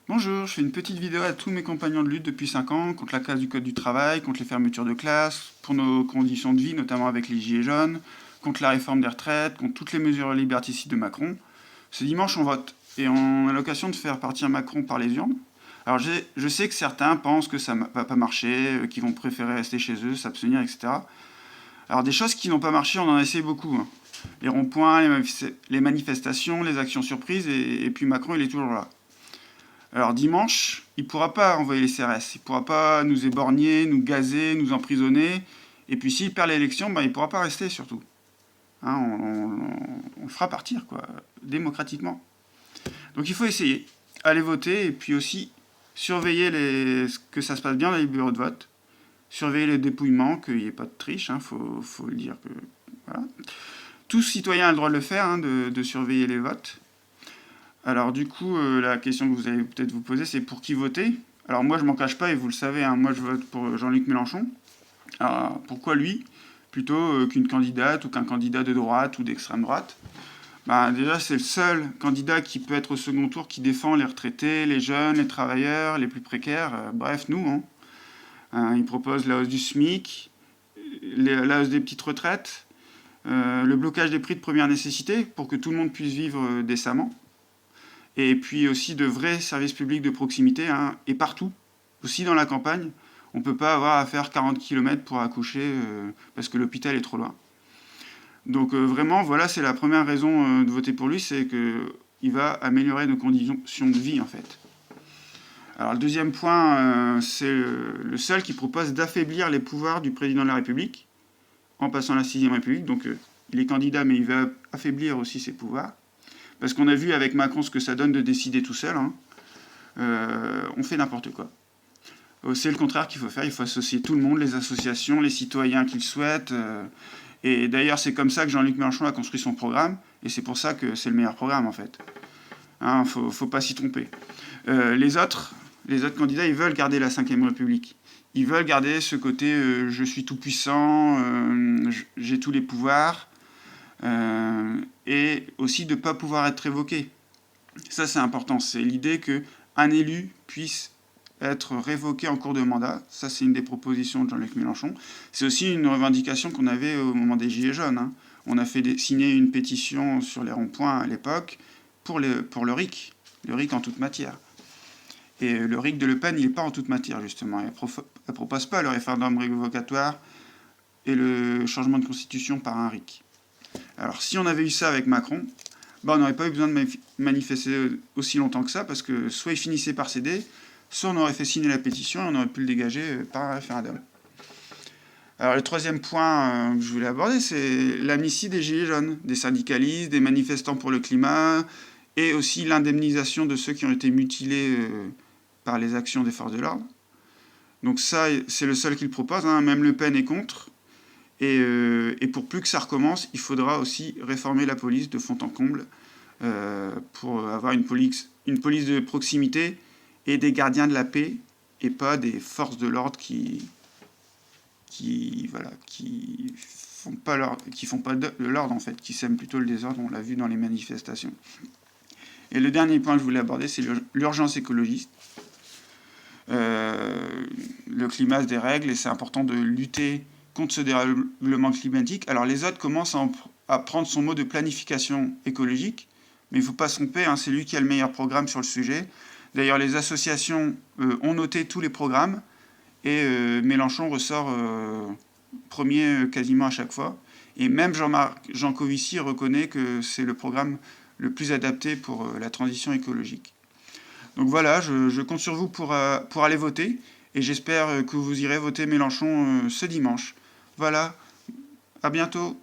Bonjour, je fais une petite vidéo à tous mes compagnons de lutte depuis 5 ans, contre la casse du code du travail, contre les fermetures de classes, pour nos conditions de vie, notamment avec les gilets jaunes, contre la réforme des retraites, contre toutes les mesures liberticides de Macron. Ce dimanche, on vote, et on a l'occasion de faire partir Macron par les urnes. Alors je sais que certains pensent que ça va pas marcher, qu'ils vont préférer rester chez eux, s'abstenir, etc. Alors des choses qui n'ont pas marché, on en a essayé beaucoup, hein. Les ronds-points, les manifestations, les actions surprises, et puis Macron, il est toujours là. Alors dimanche, il ne pourra pas envoyer les CRS, il ne pourra pas nous éborgner, nous gazer, nous emprisonner. Et puis s'il perd l'élection, il ne pourra pas rester surtout. Hein, on le fera partir, quoi, démocratiquement. Donc il faut essayer, aller voter, et puis aussi surveiller que ça se passe bien dans les bureaux de vote, surveiller les dépouillements, qu'il n'y ait pas de triche, faut le dire que... Voilà. Tout citoyen a le droit de le faire, hein, de surveiller les votes. Alors du coup, la question que vous allez peut-être vous poser, c'est pour qui voter? Alors moi, je m'en cache pas, et vous le savez, hein, moi je vote pour Jean-Luc Mélenchon. Alors pourquoi lui, plutôt qu'une candidate ou qu'un candidat de droite ou d'extrême droite? Déjà, c'est le seul candidat qui peut être au second tour qui défend les retraités, les jeunes, les travailleurs, les plus précaires, bref, nous. Il propose la hausse du SMIC, la hausse des petites retraites, le blocage des prix de première nécessité pour que tout le monde puisse vivre décemment. Et puis aussi de vrais services publics de proximité, hein, et partout, aussi dans la campagne. On ne peut pas avoir à faire 40 km pour accoucher parce que l'hôpital est trop loin. Donc vraiment, voilà, c'est la première raison de voter pour lui, c'est qu'il va améliorer nos conditions de vie, en fait. Alors le deuxième point, c'est le seul qui propose d'affaiblir les pouvoirs du président de la République, en passant la 6ème République. Donc il est candidat, mais il va affaiblir aussi ses pouvoirs. Parce qu'on a vu avec Macron ce que ça donne de décider tout seul. Hein. On fait n'importe quoi. C'est le contraire qu'il faut faire. Il faut associer tout le monde, les associations, les citoyens qu'il souhaite. Et d'ailleurs, c'est comme ça que Jean-Luc Mélenchon a construit son programme. Et c'est pour ça que c'est le meilleur programme, en fait. Hein, faut pas s'y tromper. Les autres candidats, ils veulent garder la 5ème République. Ils veulent garder ce côté je suis tout puissant, j'ai tous les pouvoirs. Et aussi de ne pas pouvoir être révoqué. Ça, c'est important. C'est l'idée qu'un élu puisse être révoqué en cours de mandat. Ça, c'est une des propositions de Jean-Luc Mélenchon. C'est aussi une revendication qu'on avait au moment des Gilets jaunes. Hein. On a fait signer une pétition sur les ronds-points à l'époque pour le RIC en toute matière. Et le RIC de Le Pen, il n'est pas en toute matière, justement. Elle ne propose pas le référendum révocatoire et le changement de constitution par un RIC. Alors, si on avait eu ça avec Macron, on n'aurait pas eu besoin de manifester aussi longtemps que ça, parce que soit il finissait par céder, soit on aurait fait signer la pétition et on aurait pu le dégager par un référendum. Alors, le troisième point que je voulais aborder, c'est l'amnistie des gilets jaunes, des syndicalistes, des manifestants pour le climat, et aussi l'indemnisation de ceux qui ont été mutilés par les actions des forces de l'ordre. Donc ça, c'est le seul qu'il propose, hein. Même Le Pen est contre. Et pour plus que ça recommence, il faudra aussi réformer la police de fond en comble pour avoir une police de proximité et des gardiens de la paix et pas des forces de l'ordre qui font pas de l'ordre, en fait, qui sèment plutôt le désordre. On l'a vu dans les manifestations. Et le dernier point que je voulais aborder, c'est l'urgence écologiste. Le climat se dérègle et c'est important de lutter contre ce dérèglement climatique. Alors les autres commencent à prendre son mot de planification écologique, mais il ne faut pas se tromper, hein, c'est lui qui a le meilleur programme sur le sujet. D'ailleurs, les associations ont noté tous les programmes, et Mélenchon ressort premier quasiment à chaque fois. Et même Jean-Marc Jancovici reconnaît que c'est le programme le plus adapté pour la transition écologique. Donc voilà, je compte sur vous pour aller voter, et j'espère que vous irez voter Mélenchon ce dimanche. Voilà, à bientôt.